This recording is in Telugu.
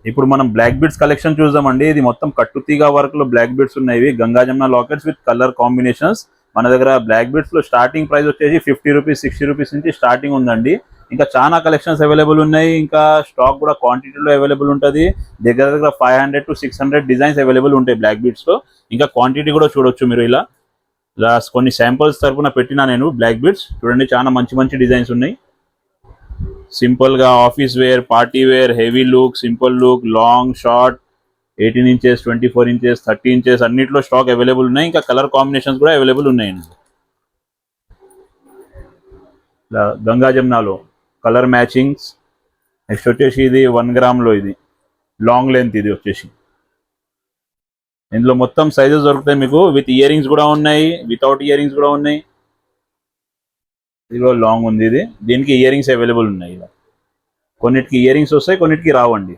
ఇప్పుడు మనం బ్లాక్ బీడ్స్ కలెక్షన్ చూద్దామండి. ఇది మొత్తం కట్టుతీగా వర్క్ లో బ్లాక్ బీడ్స్ ఉన్నాయి. Ganga Jamuna lockets with colour combinations. మన దగ్గర బ్లాక్ బీడ్స్ లో స్టార్టింగ్ ప్రైస్ వచ్చేసి 50 రూపీస్ 60 రూపీస్ నుంచి స్టార్టింగ్ ఉందండి. ఇంకా చాలా కలెక్షన్స్ అవైలబుల్ ఉన్నాయి. ఇంకా స్టాక్ కూడా క్వాంటిటీలో అవైలబుల్ ఉంటుంది. దగ్గర దగ్గర 500 to 600 డిజైన్స్ అవైలబుల్ ఉంటాయి బ్లాక్ బీడ్స్ లో. ఇంకా క్వాంటిటీ కూడా చూడొచ్చు మీరు. ఇలా కొన్ని శాంపుల్స్ తరపున పెట్టినా నేను బ్లాక్ బీడ్స్ చూడండి. చాలా మంచి మంచి డిజైన్స్ ఉన్నాయి. సింపుల్ గా office wear, party wear, heavy look, simple look, long, short, 18 inches, 24 inches, 30 inches అన్నిట్లో స్టాక్ అవైలబుల్ ఉన్నాయి. ఇంకా కలర్ కాంబినేషన్స్ కూడా అవైలబుల్ ఉన్నాయండి. గంగా జమునాలో కలర్ మ్యాచింగ్స్. నెక్స్ట్ వచ్చేసి ఇది 1 గ్రామ్ లో, ఇది లాంగ్ లెంత్. ఇది వచ్చేసి ఇందులో మొత్తం సైజెస్ దొరుకుతాయి మీకు. విత్ ఇయర్ రింగ్స్ కూడా ఉన్నాయి, వితౌట్ ఇయర్ రింగ్స్ కూడా ఉన్నాయి. ఇదిగో లాంగ్ ఉంది ఇది. దీనికి ఇయర్ రింగ్స్ అవైలబుల్ ఉన్నాయి. ఇలా కొన్నిటికి ఇయర్ రింగ్స్ వస్తాయి, కొన్నిటికి రావండి.